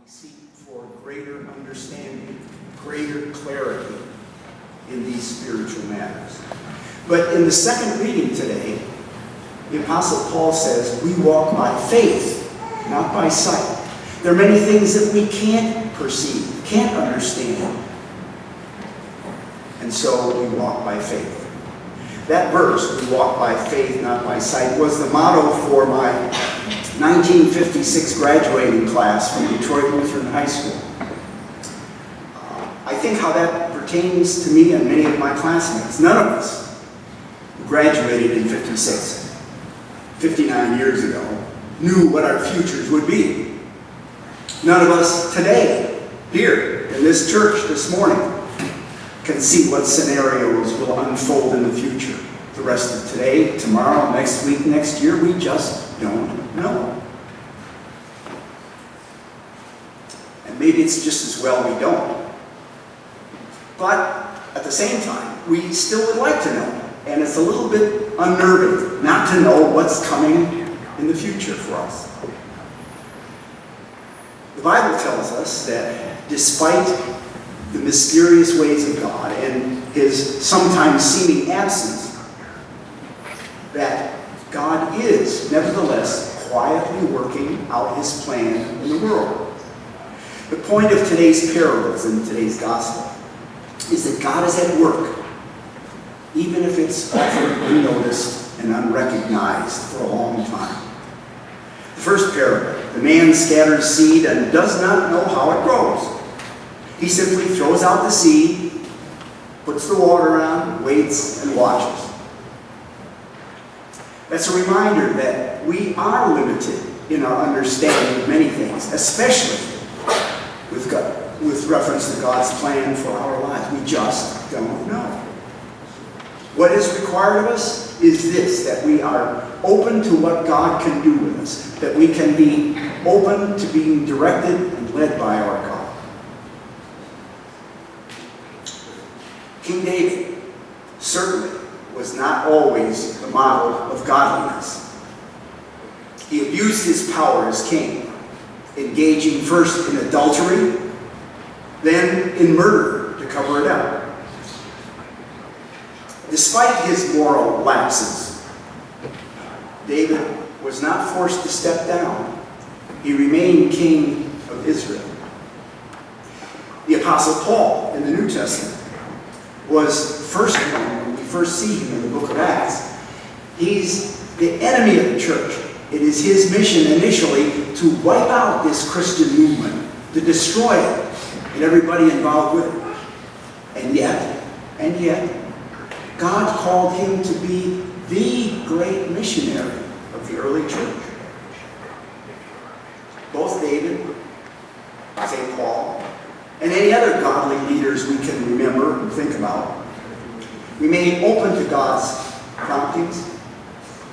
seek for greater understanding, greater clarity in these spiritual matters. But in the second reading today, the Apostle Paul says, we walk by faith, not by sight. There are many things that we can't perceive, can't understand. And so we walk by faith. That verse, we walk by faith, not by sight, was the motto for my 1956 graduating class from Detroit Lutheran High School. I think how that pertains to me and many of my classmates. None of us who graduated in 56, 59 years ago, knew what our futures would be. None of us today, here in this church this morning, can see what scenarios will unfold in the future. The rest of today, tomorrow, next week, next year, we just don't know. And maybe it's just as well we don't. But at the same time, we still would like to know. And it's a little bit unnerving not to know what's coming in the future for us. The Bible tells us that despite the mysterious ways of God and His sometimes seeming absence, that God is nevertheless quietly working out His plan in the world. The point of today's parables and today's gospel is that God is at work, even if it's often unnoticed and unrecognized for a long time. The first parable, the man scatters seed and does not know how it grows. He simply throws out the seed, puts the water on, waits, and watches. That's a reminder that we are limited in our understanding of many things, especially with reference to God's plan for our lives. We just don't know. What is required of us is this, that we are open to what God can do with us, that we can be open to being directed and led by our God. King David certainly was not always the model of godliness. He abused his power as king, engaging first in adultery, then in murder to cover it up. Despite his moral lapses, David was not forced to step down. He remained king of Israel. The Apostle Paul in the New Testament was first one, when we first see him in the book of Acts. He's the enemy of the church. It is his mission initially to wipe out this Christian movement, to destroy it and everybody involved with it. And yet, God called him to be the great missionary of the early church. Both David, St. Paul, and any other godly leaders we can remember and think about remain open to God's promptings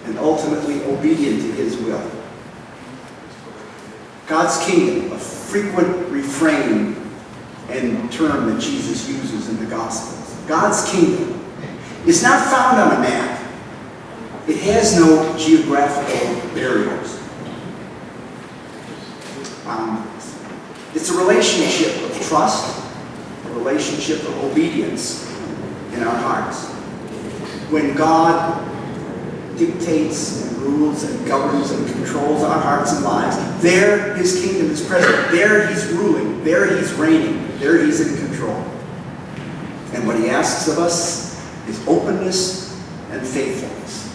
and ultimately obedient to His will. God's kingdom, a frequent refrain and term that Jesus uses in the Gospels. God's kingdom is not found on a map. It has no geographical barriers. It's a relationship of trust, a relationship of obedience in our hearts. When God dictates and rules and governs and controls our hearts and lives, there His kingdom is present. There He's ruling. There He's reigning. There He's in control. And what He asks of us is openness and faithfulness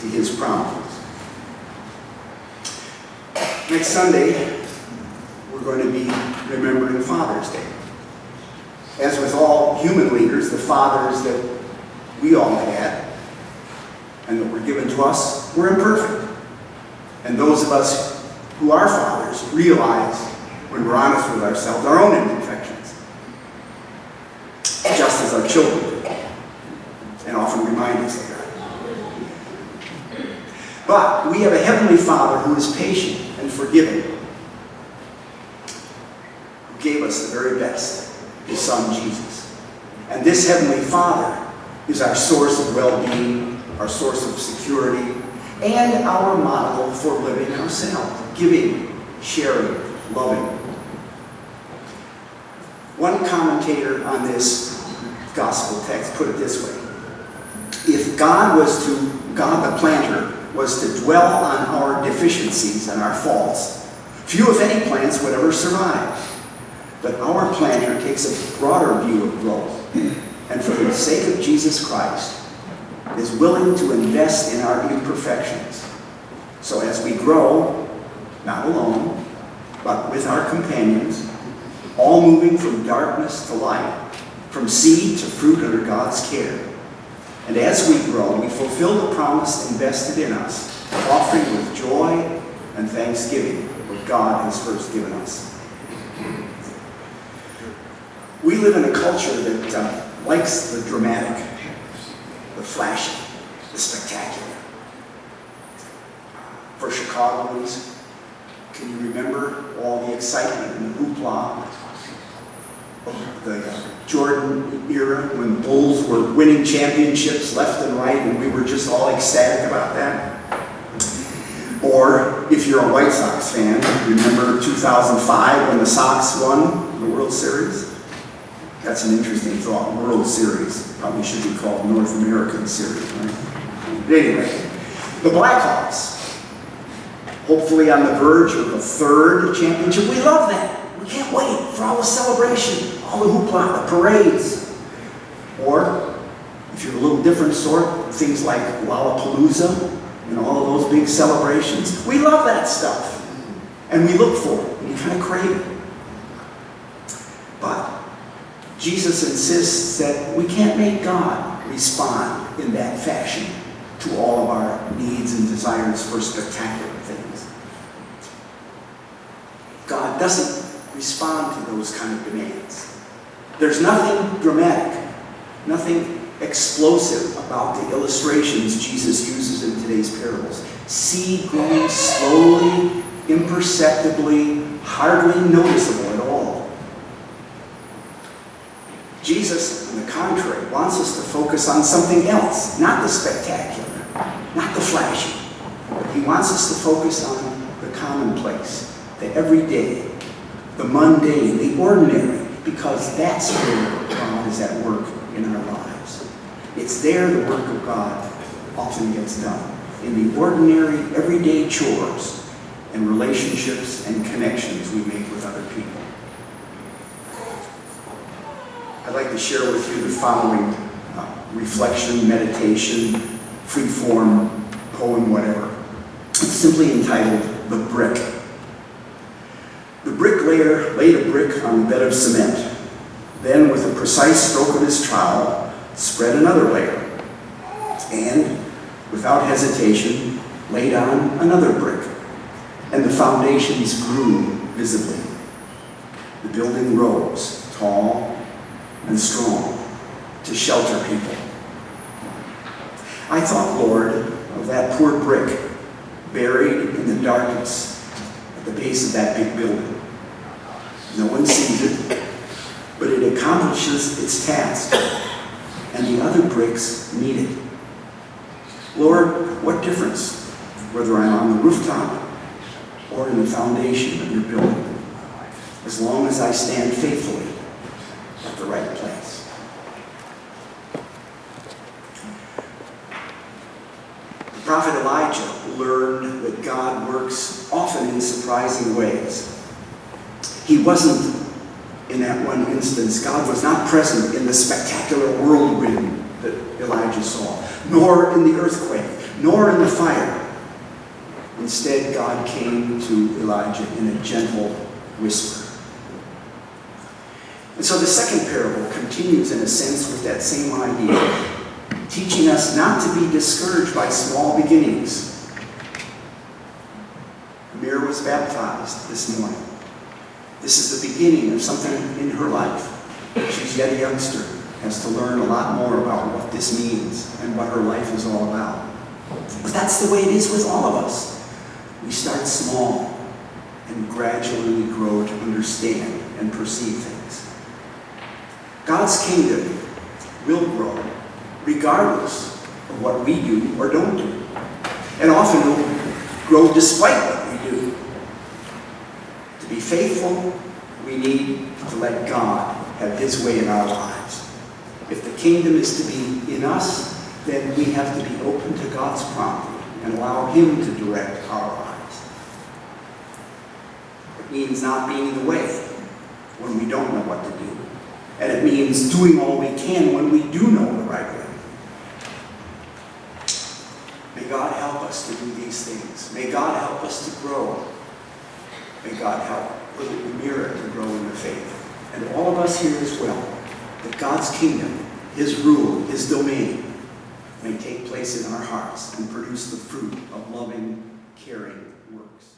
to His promises. Next Sunday, we're going to be remembering Father's Day. As with all human leaders, the fathers that we all had and that were given to us were imperfect. And those of us who are fathers realize, when we're honest with ourselves, our own imperfections, just as our children do, and often remind us of that. But we have a Heavenly Father who is patient and forgiving, who gave us the very best, His Son Jesus. And this Heavenly Father is our source of well-being, our source of security, and our model for living ourselves, giving, sharing, loving, One commentator on this gospel text put it this way: if God the planter, was to dwell on our deficiencies and our faults, few, if any, plants would ever survive. But our planter takes a broader view of growth, and for the sake of Jesus Christ, is willing to invest in our imperfections. So as we grow, not alone, but with our companions, all moving from darkness to light, from seed to fruit under God's care. And as we grow, we fulfill the promise invested in us, offering with joy and thanksgiving what God has first given us. We live in a culture that likes the dramatic, the flashy, the spectacular. For Chicagoans, can you remember all the excitement and the hoopla of the Jordan era when the Bulls were winning championships left and right and we were just all ecstatic about that? Or if you're a White Sox fan, remember 2005 when the Sox won the World Series? That's an interesting thought. World Series. Probably should be called North American Series, right? But anyway, the Blackhawks, hopefully on the verge of a third championship. We love that. We can't wait for all the celebration, all the hoopla, the parades. Or, if you're a little different sort, things like Lollapalooza and all of those big celebrations. We love that stuff. And we look for it. And we kind of crave it. But Jesus insists that we can't make God respond in that fashion to all of our needs and desires for spectacular things. God doesn't respond to those kind of demands. There's nothing dramatic, nothing explosive about the illustrations Jesus uses in today's parables. Seed growing slowly, imperceptibly, hardly noticeable at all. Jesus, on the contrary, wants us to focus on something else, not the spectacular, not the flashy. He wants us to focus on the commonplace, the everyday, the mundane, the ordinary, because that's where God is at work in our lives. It's there the work of God often gets done, in the ordinary, everyday chores and relationships and connections we make with other people. I'd like to share with you the following reflection, meditation, free-form poem, whatever. It's simply entitled, The Brick. The bricklayer laid a brick on the bed of cement, then with a precise stroke of his trowel, spread another layer, and, without hesitation, laid on another brick, and the foundations grew visibly. The building rose, tall and strong, to shelter people. I thought, Lord, of that poor brick buried in the darkness at the base of that big building. No one sees it, but it accomplishes its task, and the other bricks need it. Lord, what difference whether I'm on the rooftop or in the foundation of your building, as long as I stand faithfully at the right place. The prophet Elijah learned that God works often in surprising ways. He wasn't, in that one instance, God was not present in the spectacular whirlwind that Elijah saw, nor in the earthquake, nor in the fire. Instead, God came to Elijah in a gentle whisper. And so the second parable continues in a sense with that same idea, teaching us not to be discouraged by small beginnings. Amir was baptized this morning. This is the beginning of something in her life. She's yet a youngster, has to learn a lot more about what this means and what her life is all about. But that's the way it is with all of us. We start small and gradually grow to understand and perceive things. God's kingdom will grow regardless of what we do or don't do. And often it will grow despite what we do. To be faithful, we need to let God have his way in our lives. If the kingdom is to be in us, then we have to be open to God's prompting and allow him to direct our lives. It means not being in the way when we don't know what to do. And it means doing all we can when we do know the right way. May God help us to do these things. May God help us to grow. May God help little Mira to grow in the faith. And all of us here as well. That God's kingdom, his rule, his domain may take place in our hearts and produce the fruit of loving, caring works.